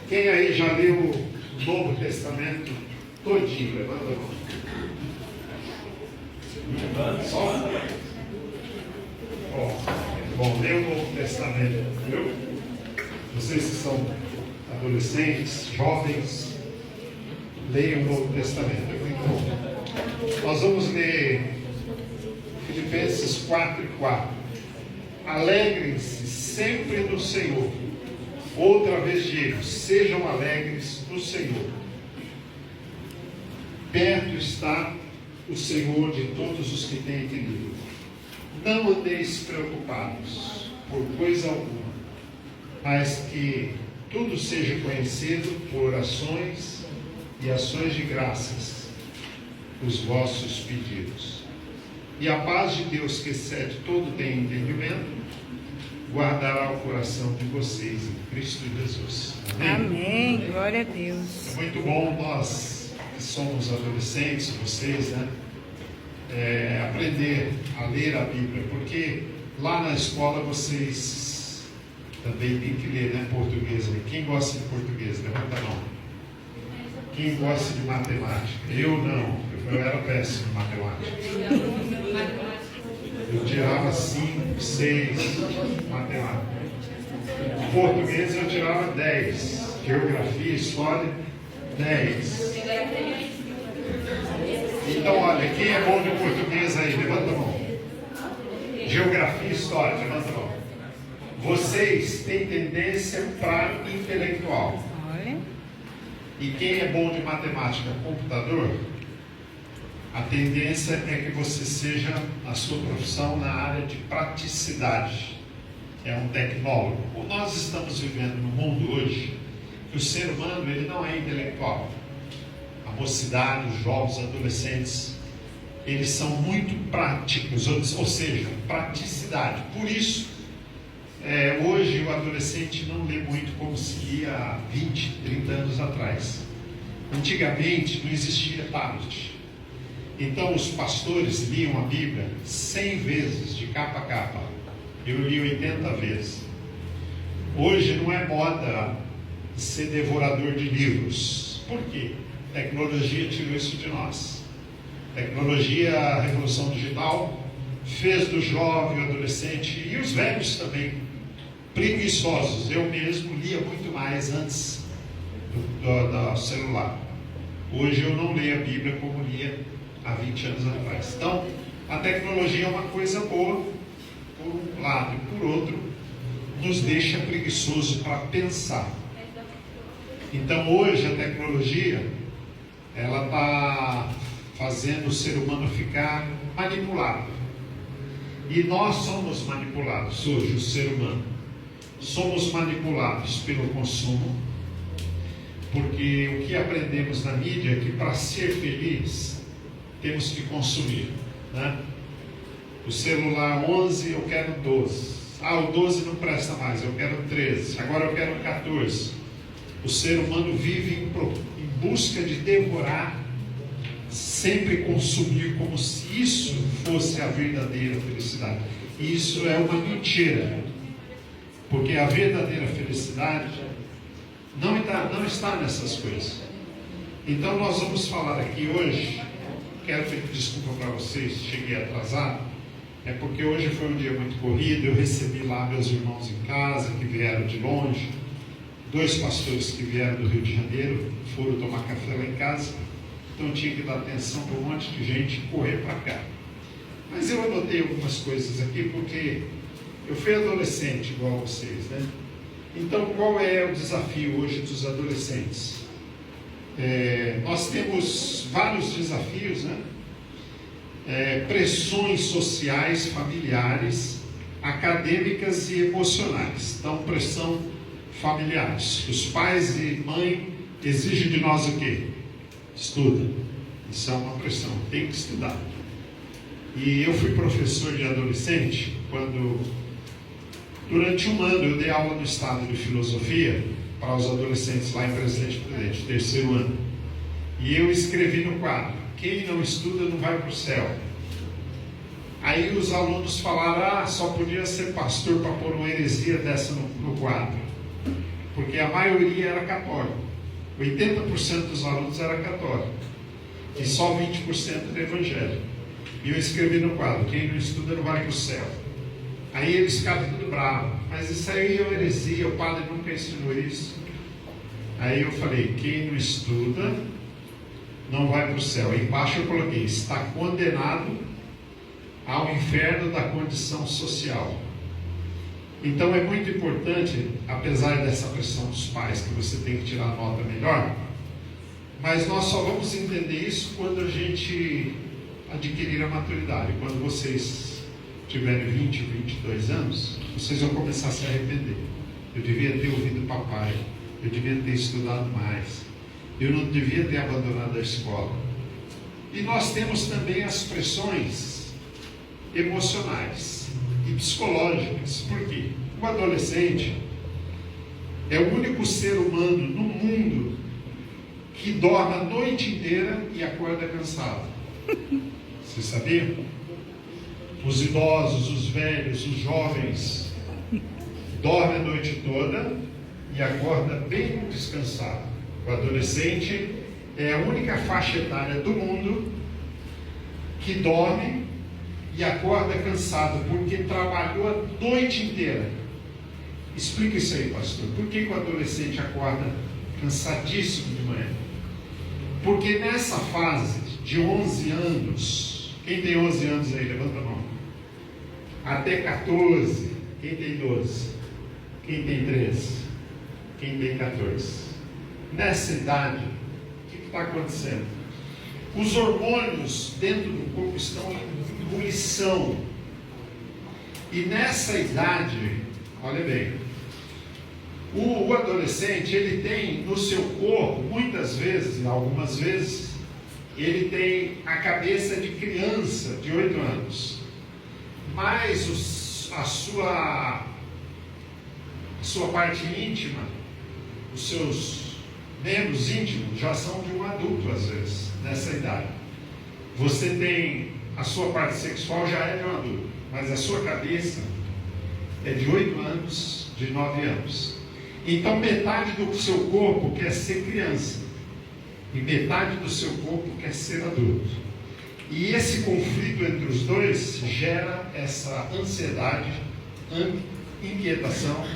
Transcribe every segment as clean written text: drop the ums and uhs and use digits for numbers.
Quem aí já leu o Novo Testamento todinho? Levanta a mão. Só? Bom, leu o Novo Testamento, viu? Vocês que são adolescentes, jovens, leiam o Novo Testamento. É muito bom. Nós vamos ler Filipenses 4:4. Alegrem-se sempre no Senhor. Outra vez digo, sejam alegres no Senhor. Perto está o Senhor de todos os que têm equilíbrio. Não andeis preocupados por coisa alguma, mas que tudo seja conhecido por orações e ações de graças, os vossos pedidos. E a paz de Deus, que excede todo entendimento, guardará o coração de vocês em Cristo Jesus. Amém? Amém. Glória a Deus. É muito bom nós que somos adolescentes, vocês, né? Aprender a ler a Bíblia, porque lá na escola vocês também têm que ler, né? Português. Quem gosta de português? Levanta a mão. Quem gosta de matemática? Eu não, eu era péssimo em matemática. Eu tirava 5, 6 matemática. Português eu tirava 10. Geografia, história, 10. Então, olha, quem é bom de português aí? Levanta a mão. Geografia, história, levanta a mão. Vocês têm tendência para intelectual. Olha. E quem é bom de matemática, computador, a tendência é que você seja, a sua profissão, na área de praticidade. É um tecnólogo. Nós estamos vivendo no mundo hoje que o ser humano ele não é intelectual. A mocidade, os jovens, adolescentes, eles são muito práticos, ou seja, praticidade. Por isso, hoje o adolescente não lê muito como se lia há 20, 30 anos atrás. Antigamente não existia tablet. Então os pastores liam a Bíblia 100 vezes, de capa a capa. Eu li 80 vezes. Hoje não é moda ser devorador de livros. Por quê? A tecnologia tirou isso de nós. A tecnologia, a revolução digital, fez do jovem, o adolescente e os velhos também preguiçosos. Eu mesmo lia muito mais antes do celular. Hoje eu não leio a Bíblia como lia há 20 anos atrás. Então, a tecnologia é uma coisa boa, por um lado, e por outro, nos deixa preguiçoso para pensar. Então, hoje, a tecnologia, ela está fazendo o ser humano ficar manipulado. E nós somos manipulados hoje, o ser humano. Somos manipulados pelo consumo, porque o que aprendemos na mídia é que para ser feliz, temos que consumir, né? O celular 11, eu quero 12. O 12 não presta mais, eu quero 13. Agora eu quero 14. O ser humano vive em busca de devorar, sempre consumir, como se isso fosse a verdadeira felicidade. E isso é uma mentira, porque a verdadeira felicidade não está nessas coisas. Então nós vamos falar aqui hoje. Quero pedir desculpa para vocês, cheguei atrasado, é porque hoje foi um dia muito corrido. Eu recebi lá meus irmãos em casa, que vieram de longe, 2 pastores que vieram do Rio de Janeiro, foram tomar café lá em casa, então eu tinha que dar atenção para um monte de gente e correr para cá. Mas eu anotei algumas coisas aqui, porque eu fui adolescente igual a vocês, né? Então, qual é o desafio hoje dos adolescentes? Nós temos vários desafios, né? Pressões sociais, familiares, acadêmicas e emocionais. Então, pressão familiares. Os pais e mãe exigem de nós o quê? Estuda. Isso é uma pressão, tem que estudar. E eu fui professor de adolescente durante um ano eu dei aula no estado de filosofia para os adolescentes lá em Presidente Prudente, 3º ano. E eu escrevi no quadro: quem não estuda não vai para o céu. Aí os alunos falaram: só podia ser pastor para pôr uma heresia dessa no quadro. porque a maioria era católico. 80% dos alunos era católico. E só 20% era evangélico. E eu escrevi no quadro: quem não estuda não vai para o céu. Aí eles ficaram tudo bravos. Mas isso aí é uma heresia, o padre nunca ensinou isso. Aí eu falei: quem não estuda não vai para o céu. E embaixo eu coloquei: está condenado ao inferno da condição social. Então é muito importante, apesar dessa pressão dos pais, que você tem que tirar nota melhor, mas nós só vamos entender isso quando a gente adquirir a maturidade. Quando vocês tiverem 20, 22 anos, vocês vão começar a se arrepender. Eu devia ter ouvido o papai, eu devia ter estudado mais, eu não devia ter abandonado a escola. E nós temos também as pressões emocionais e psicológicas. Por quê? O adolescente é o único ser humano no mundo que dorme a noite inteira e acorda cansado. Você sabia? Os idosos, os velhos, os jovens dormem a noite toda e acorda bem descansado. O adolescente é a única faixa etária do mundo que dorme e acorda cansado, porque trabalhou a noite inteira. Explica isso aí, pastor. Por que o adolescente acorda cansadíssimo de manhã? Porque nessa fase de 11 anos, quem tem 11 anos aí, levanta a mão. Até 14, quem tem 12? Quem tem 13? Quem tem 14? Nessa idade, o que está acontecendo? Os hormônios dentro do corpo estão em ebulição. E nessa idade, olha bem, o adolescente, ele tem no seu corpo, muitas vezes, algumas vezes, ele tem a cabeça de criança de 8 anos. Mas a sua parte íntima, os seus membros íntimos já são de um adulto às vezes, nessa idade. Você tem a sua parte sexual já é de um adulto, mas a sua cabeça é de 8 anos, de 9 anos. Então metade do seu corpo quer ser criança e metade do seu corpo quer ser adulto. E esse conflito entre os dois gera essa ansiedade, inquietação.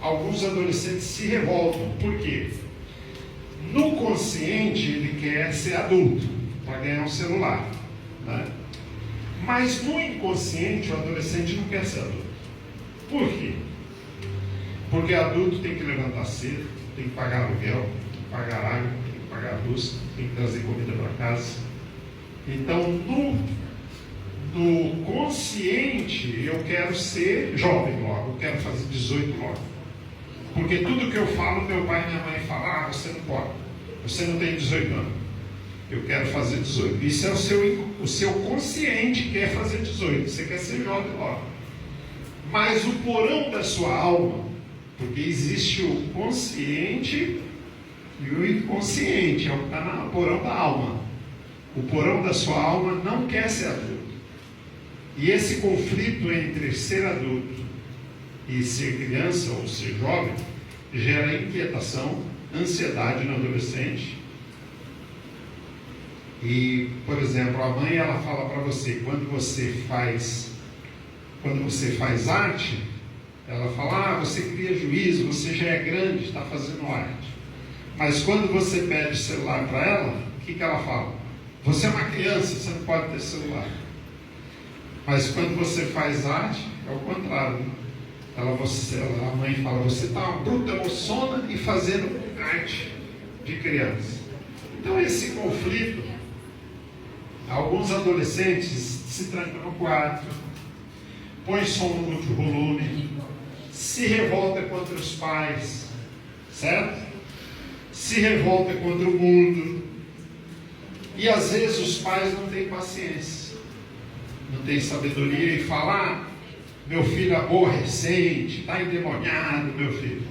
Alguns adolescentes se revoltam. Por quê? No consciente ele quer ser adulto para ganhar um celular, né? Mas no inconsciente o adolescente não quer ser adulto. Por quê? Porque adulto tem que levantar cedo, tem que pagar aluguel, tem que pagar água, tem que pagar luz, tem que trazer comida para casa. Então, no consciente, eu quero ser jovem logo, eu quero fazer 18 logo. Porque tudo que eu falo, meu pai e minha mãe falam: você não pode, você não tem 18 anos. Eu quero fazer 18. Isso é o seu consciente quer fazer 18, você quer ser jovem logo. Mas o porão da sua alma, porque existe o consciente e o inconsciente, é o que está no porão da alma. O porão da sua alma não quer ser adulto. E esse conflito entre ser adulto e ser criança ou ser jovem gera inquietação, ansiedade no adolescente. E, por exemplo, a mãe, ela fala para você, quando você faz arte, ela fala: você cria juízo, você já é grande, está fazendo arte. Mas quando você pede o celular para ela, o que ela fala? Você é uma criança, você não pode ter celular. Mas quando você faz arte, é o contrário, né? A mãe fala: você está uma bruta moçona e fazendo arte de criança. Então esse conflito, alguns adolescentes se trancam no quarto, põem som no muito volume, se revolta contra os pais, certo? Se revolta contra o mundo. E às vezes os pais não têm paciência, não têm sabedoria e falam: meu filho é aborrecente, está endemoniado, meu filho.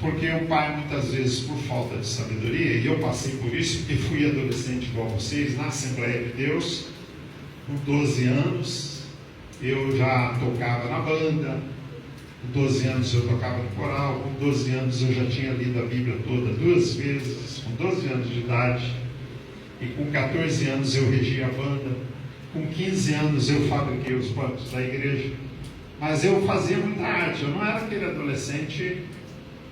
Porque o pai, muitas vezes, por falta de sabedoria, e eu passei por isso, porque fui adolescente igual vocês, na Assembleia de Deus, com 12 anos, eu já tocava na banda, Com 12 anos eu tocava no coral, com 12 anos eu já tinha lido a Bíblia toda 2 vezes, com 12 anos de idade. E com 14 anos eu regia a banda. Com 15 anos eu fabriquei os bancos da igreja. Mas eu fazia muita arte. Eu não era aquele adolescente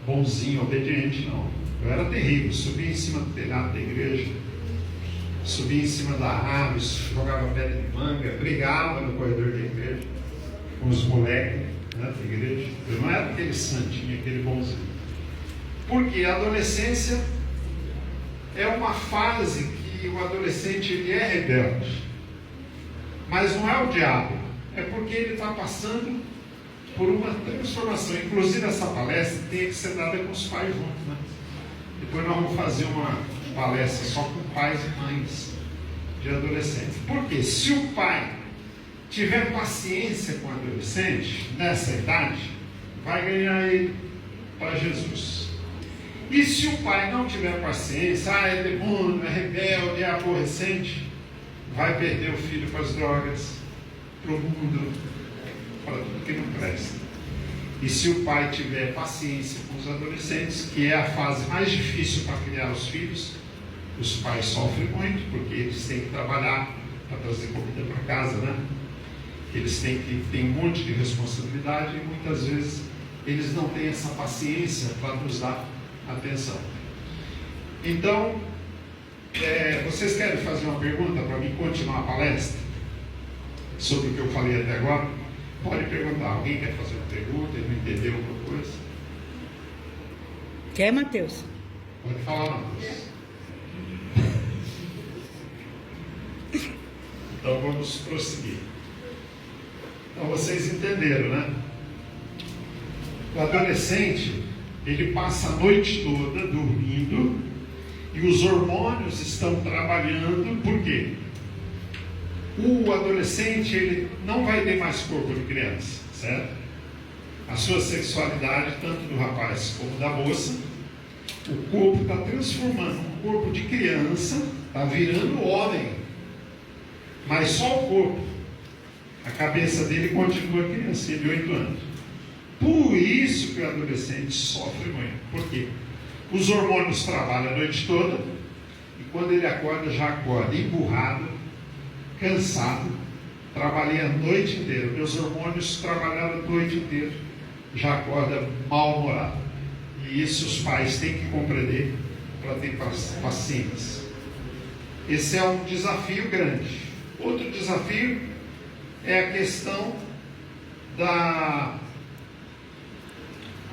bonzinho, obediente, não. Eu era terrível. Subia em cima do telhado da igreja, subia em cima da árvore, jogava pedra de manga, brigava no corredor da igreja com os moleques, né, da igreja. Eu não era aquele santinho, aquele bonzinho. Porque a adolescência é uma fase que o adolescente ele é rebelde. Mas não é o diabo, é porque ele está passando por uma transformação. Inclusive essa palestra tem que ser dada com os pais juntos, né? Depois nós vamos fazer uma palestra só com pais e mães de adolescentes. Porque se o pai tiver paciência com o adolescente nessa idade, vai ganhar ele para Jesus. E se o pai não tiver paciência, é demônio, é rebelde, é aborrecente, vai perder o filho para as drogas, para o mundo, para tudo que não presta. E se o pai tiver paciência com os adolescentes, que é a fase mais difícil para criar os filhos, os pais sofrem muito, porque eles têm que trabalhar para trazer comida para casa, né? Eles têm um monte de responsabilidade e muitas vezes eles não têm essa paciência para nos dar atenção. Então, vocês querem fazer uma pergunta para mim continuar a palestra? Sobre o que eu falei até agora? Pode perguntar. Alguém quer fazer uma pergunta? Ele não entendeu alguma coisa? Quer, Mateus? Pode falar, Mateus. Então vamos prosseguir. Então vocês entenderam, né? O adolescente, ele passa a noite toda dormindo e os hormônios estão trabalhando. Por quê? O adolescente, ele não vai ter mais corpo de criança, certo? A sua sexualidade, tanto do rapaz como da moça, o corpo está transformando um corpo de criança, está virando homem, mas só o corpo. A cabeça dele continua criança, de 8 anos. Por isso que o adolescente sofre muito. Por quê? Os hormônios trabalham a noite toda e quando ele acorda, já acorda emburrado, cansado. Trabalhei a noite inteira. Meus hormônios trabalharam a noite inteira. Já acorda mal-humorado. E isso os pais têm que compreender para ter paciência. Esse é um desafio grande. Outro desafio é a questão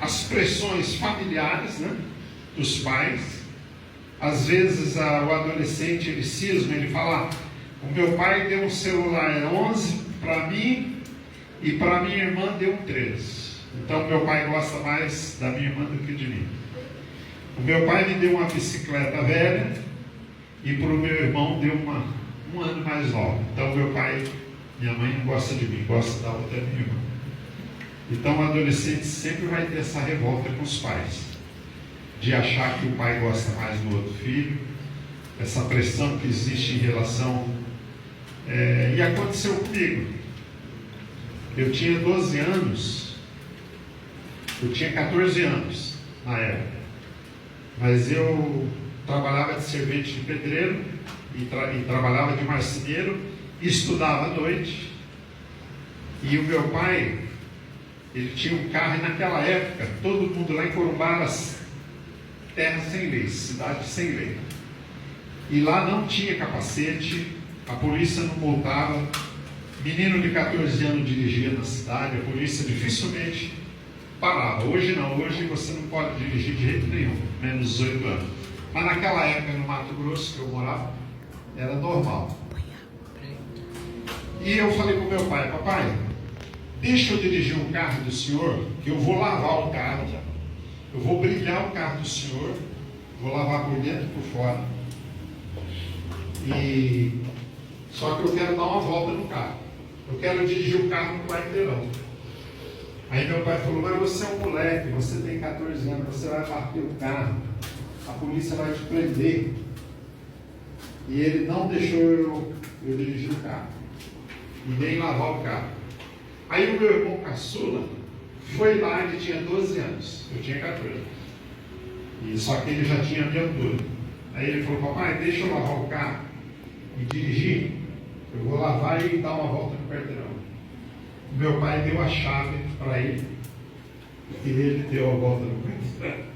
as pressões familiares, né, dos pais. Às vezes o adolescente ele cisma, ele fala: o meu pai deu um celular 11 para mim e para minha irmã deu um 13. Então meu pai gosta mais da minha irmã do que de mim. O meu pai me deu uma bicicleta velha e para o meu irmão deu um ano mais nova. Então meu pai, minha mãe não gosta de mim, gosta da outra minha irmã. Então o adolescente sempre vai ter essa revolta com os pais, de achar que o pai gosta mais do outro filho, essa pressão que existe em relação. E aconteceu comigo. Eu tinha 12 anos, eu tinha 14 anos na época, mas eu trabalhava de servente de pedreiro e trabalhava de marceneiro e estudava à noite. E o meu pai, ele tinha um carro, e naquela época todo mundo lá em Corumbá era terra sem lei, cidade sem lei, e lá não tinha capacete, a polícia não multava. Menino de 14 anos dirigia na cidade, a polícia dificilmente parava. Hoje não, hoje você não pode dirigir de jeito nenhum, menos 18 anos. Mas naquela época no Mato Grosso que eu morava, era normal. E eu falei para o meu pai: papai, deixa eu dirigir um carro do senhor, que eu vou lavar o carro, eu vou brilhar o carro do senhor, vou lavar por dentro e por fora. Só que eu quero dar uma volta no carro, eu quero dirigir o carro no quarteirão. Aí meu pai falou: mas você é um moleque, você tem 14 anos, você vai bater o carro, a polícia vai te prender. E ele não deixou eu dirigir o carro, e nem lavar o carro. Aí o meu irmão caçula Foi lá, ele tinha 12 anos, eu tinha 14. E só que ele já tinha a minha altura. Aí ele falou: papai, deixa eu lavar o carro e dirigir. Eu vou lavar e dar uma volta no quarteirão. Meu pai deu a chave para ele e ele deu a volta no quarteirão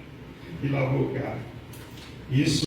e lavou o carro. Isso